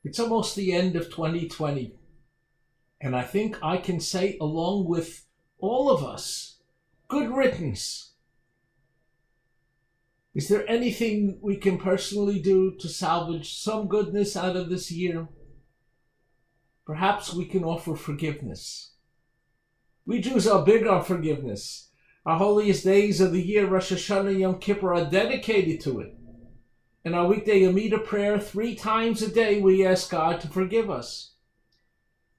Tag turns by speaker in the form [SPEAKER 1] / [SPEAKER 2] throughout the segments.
[SPEAKER 1] It's almost the end of 2020, and I think I can say, along with all of us, good riddance. Is there anything we can personally do to salvage some goodness out of this year? Perhaps we can offer forgiveness. We Jews are big on forgiveness. Our holiest days of the year, Rosh Hashanah and Yom Kippur, are dedicated to it. In our weekday Amida prayer, 3 times a day, we ask God to forgive us.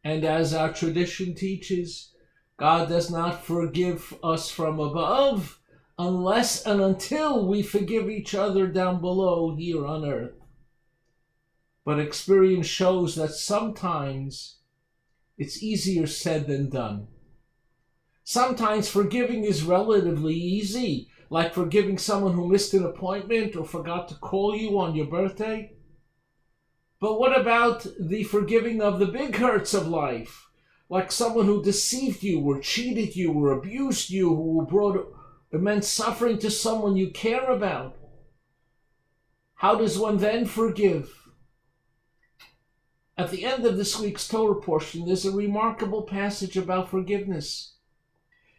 [SPEAKER 1] And as our tradition teaches, God does not forgive us from above unless and until we forgive each other down below here on earth. But experience shows that sometimes it's easier said than done. Sometimes forgiving is relatively easy, like forgiving someone who missed an appointment or forgot to call you on your birthday. But what about the forgiving of the big hurts of life, like someone who deceived you or cheated you or abused you, who brought immense suffering to someone you care about? How does one then forgive? At the end of this week's Torah portion, there's a remarkable passage about forgiveness.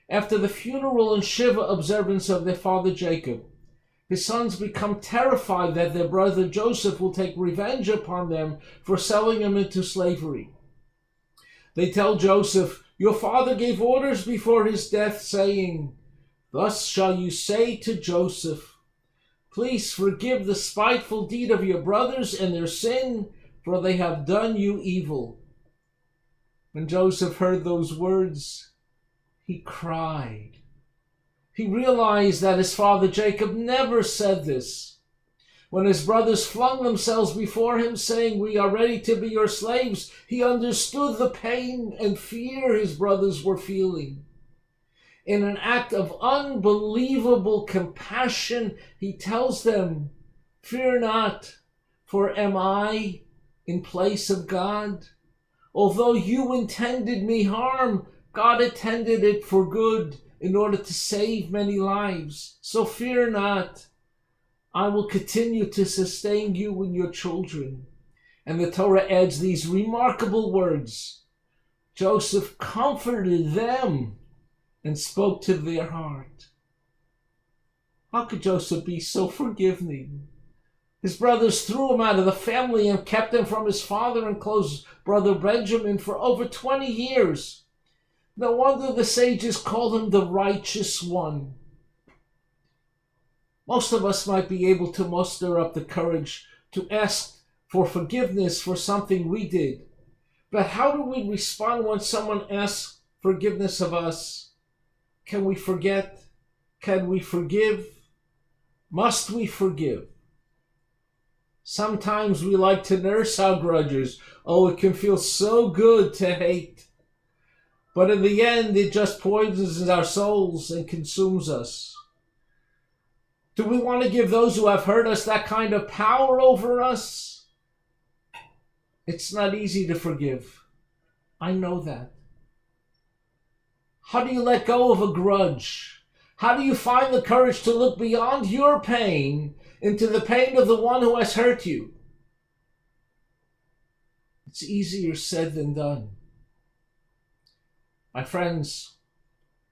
[SPEAKER 1] After the funeral and Shiva observance of their father Jacob, his sons become terrified that their brother Joseph will take revenge upon them for selling him into slavery. They tell Joseph, "Your father gave orders before his death, saying, 'Thus shall you say to Joseph, please forgive the spiteful deed of your brothers and their sin, for they have done you evil.'" When Joseph heard those words, he cried. He realized that his father Jacob never said this. When his brothers flung themselves before him, saying, "We are ready to be your slaves," he understood the pain and fear his brothers were feeling. In an act of unbelievable compassion, he tells them, "Fear not, for am I in place of God? Although you intended me harm, God intended it for good in order to save many lives. So fear not. I will continue to sustain you and your children." And the Torah adds these remarkable words. Joseph comforted them and spoke to their heart. How could Joseph be so forgiving? His brothers threw him out of the family and kept him from his father and close brother Benjamin for over 20 years. No wonder the sages called him the righteous one. Most of us might be able to muster up the courage to ask for forgiveness for something we did. But how do we respond when someone asks forgiveness of us? Can we forget? Can we forgive? Must we forgive? Sometimes we like to nurse our grudges. Oh, it can feel so good to hate. But in the end, it just poisons our souls and consumes us. Do we want to give those who have hurt us that kind of power over us? It's not easy to forgive. I know that. How do you let go of a grudge? How do you find the courage to look beyond your pain into the pain of the one who has hurt you? It's easier said than done. My friends,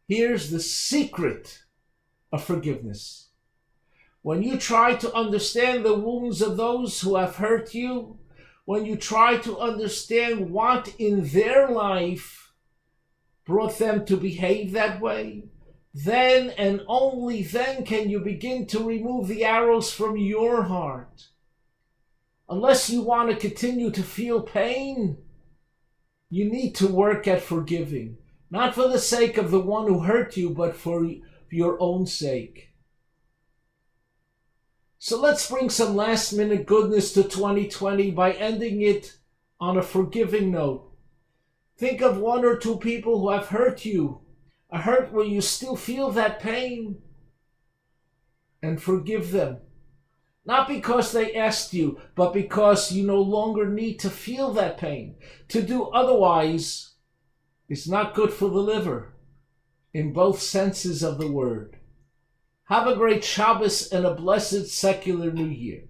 [SPEAKER 1] here's the secret of forgiveness. When you try to understand the wounds of those who have hurt you, when you try to understand what in their life brought them to behave that way, then and only then can you begin to remove the arrows from your heart. Unless you want to continue to feel pain, you need to work at forgiving. Not for the sake of the one who hurt you, but for your own sake. So let's bring some last-minute goodness to 2020 by ending it on a forgiving note. Think of 1 or 2 people who have hurt you, a hurt where you still feel that pain, and forgive them. Not because they asked you, but because you no longer need to feel that pain. To do otherwise is not good for the liver, in both senses of the word. Have a great Shabbos and a blessed secular New Year.